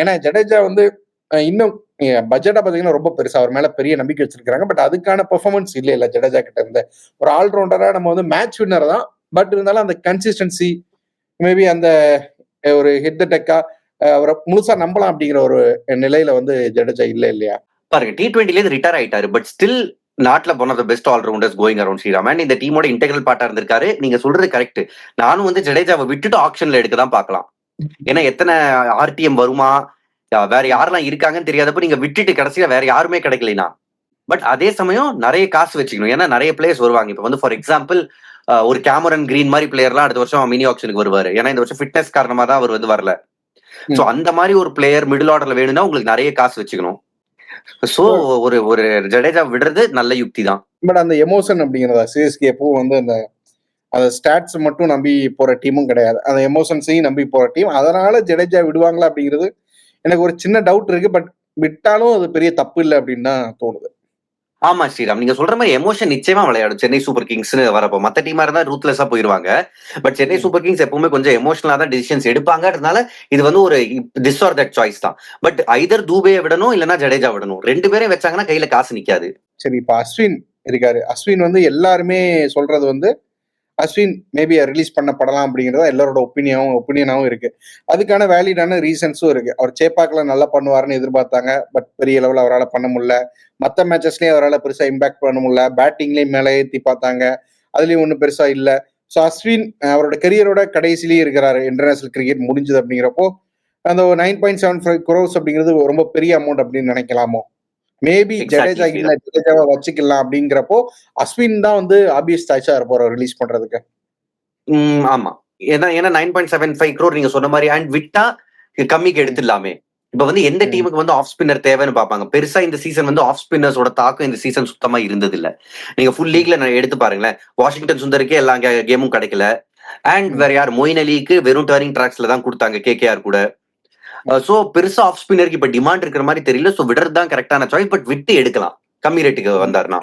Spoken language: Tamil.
ஏன்னா ஜடேஜா வந்து இன்னும் பட்ஜெட்டா பாத்தீங்கன்னா ரொம்ப பெருசா அவர் மேல பெரிய நம்பிக்கை வச்சிருக்காங்க. பட் அதுக்கான பெர்ஃபார்மன்ஸ் இல்ல ஜடேஜா கிட்ட இருந்து. ஒரு ஆல்ரவுண்டரா நம்ம வந்து மேட்ச் வின்னர் தான். பட் இருந்தாலும் அந்த கன்சிஸ்டன்சி மேபி அந்த ஒரு ஹிட் த டெக்கா அவரை முழுசா நம்பலாம் அப்படிங்கிற ஒரு நிலையில வந்து ஜடேஜா இல்லையா? பாருங்க T20ல ரிட்டையர் ஆயிட்டாரு. பட் ஸ்டில் நாட்ல one of the best allrounders going around Sriram. And இந்த டீமோட இன்டெகிரல் பார்ட்டா இருந்திருக்காரு. நீங்க சொல்றது கரெக்ட். நானும் வந்து ஜடேஜாவை விட்டுட்டு ஆக்ஷன்ல எடுக்க தான் பார்க்கலாம். ஏன்னா எத்தனை ஆர்டிஎம் வருமா, வேற யாரெல்லாம் இருக்காங்கன்னு தெரியாதப்ப நீங்க விட்டுட்டு கடைசியா வேற யாருமே கிடைக்கலைனா. பட் அதே சமயம் நிறைய காசு வச்சுக்கணும். ஏன்னா நிறைய பிளேயர்ஸ் வருவாங்க. இப்ப வந்து ஃபார் எக்ஸாம்பிள் ஒரு கேமரன் கிரீன் மாதிரி பிளேயர்லாம் அடுத்த வருஷம் மினி ஆக்ஷனுக்கு வருவாரு. ஏன்னா இந்த வருஷம் ஃபிட்னஸ் காரணமா தான் அவர் வந்து வரல. சோ அந்த மாதிரி ஒரு பிளேயர் மிடில் ஆர்டர்ல வேணும்னா உங்களுக்கு நிறைய காசு வச்சுக்கணும். சோ ஒரு ஒரு ஜடேஜா விடுறது நல்ல யுக்தி தான். பட் அந்த எமோஷன் அப்படிங்கிறதா சிஎஸ்கே எப்பவும் வந்து அந்த ஸ்டாட்ஸ் மட்டும் நம்பி போற டீமும் கிடையாது. அந்த எமோஷன்ஸையும் நம்பி போற டீம். அதனால ஜடேஜா விடுவாங்களா அப்படிங்கிறது எனக்கு ஒரு சின்ன டவுட் இருக்கு. பட் விட்டாலும் அது பெரிய தப்பு இல்லை அப்படின்னு தான் தோணுது. ஆமா ஸ்ரீராம், நீங்க சொல்ற மாதிரி எமோஷன் நிச்சயமா விளையாடும் சென்னை சூப்பர் கிங்ஸ்னு வரப்போ. மத்த டீமா இருந்தா ரூத்லெஸ்ஸா போயிருவாங்க. பட் சென்னை சூப்பர் கிங்ஸ் எப்பவுமே கொஞ்சம் எமோஷனலா தான் டிசிஷன்ஸ் எடுப்பாங்கன்றதுனால இது வந்து ஒரு திஸ் ஆர் தட் சாய்ஸ் தான். பட் ஐதர் தூபே விடணும் இல்லைன்னா ஜடேஜா விடணும். ரெண்டு பேரும் வச்சாங்கன்னா கையில காசு நிக்காது. சரி, இப்ப அஸ்வின் இருக்காரு. அஸ்வின் வந்து எல்லாருமே சொல்றது வந்து அஸ்வின் மேபி ரிலீஸ் பண்ணப்படலாம் அப்படிங்கிறதா எல்லாரோட ஒப்பீனியனாவும் இருக்கு. அதுக்கான வேலிடான ரீசன்ஸும் இருக்கு. அவர் சேப்பாக்கில் நல்லா பண்ணுவாருன்னு எதிர்பார்த்தாங்க. பட் பெரிய லெவலில் அவரால் பண்ண முடியல. மற்ற மேட்சஸ்லயும் அவரால் பெருசா இம்பாக்ட் பண்ண முடியல. பேட்டிங்லயும் மேலே ஏற்றி பார்த்தாங்க, அதுலயும் ஒன்றும் பெருசா இல்லை. ஸோ அஸ்வின் அவரோட கரியரோட கடைசிலேயே இருக்கிறாரு. இன்டர்நேஷனல் கிரிக்கெட் முடிஞ்சது அப்படிங்கிறப்போ அந்த 9.75 crores அப்படிங்கிறது ரொம்ப பெரிய அமௌண்ட் அப்படின்னு நினைக்கலாமோ? மேபி ஜடேஜா இல்ல, ஜடேஜாவை வச்சுக்கலாம் அப்படிங்கிறப்போ அஸ்வின் தான் வந்து ஆபியஸ் சாய்ஸா இருப்பார் ரிலீஸ் பண்றதுக்கு. ஆமா, ஏன்னா 9.75 crore நீங்க சொன்ன மாதிரி அண்ட் விட்டா கம்மிக்கு எடுத்துடலாமே. இப்ப வந்து எந்த டீமுக்கு வந்து ஆஃப் ஸ்பின்னர் தேவைன்னு பாப்பாங்க. பெருசா இந்த சீசன் வந்து ஆஃப் ஸ்பின்னர்ஸோட தாக்கம் இந்த சீசன் சுத்தமா இருந்தது இல்ல. நீங்க ஃபுல் லீக்ல எடுத்து பாருங்களேன். வாஷிங்டன் சுந்தருக்கே எல்லா கேமும் கிடைக்கல. அண்ட் வேற யார், மொயின் அலிக்கு வெறும் டர்னிங் ட்ராக்ஸ்ல தான் கொடுத்தாங்க கேகேஆர் கூட. சோ பெருசா ஆஃப் ஸ்பின்னருக்கு இப்ப டிமாண்ட் இருக்கிற மாதிரி தெரியல. சோ விடுறது தான் கரெக்டான சாய்ஸ். பட் விட்டு எடுக்கலாம் கம்மி ரேட்டுக்கு வந்தாருன்னா.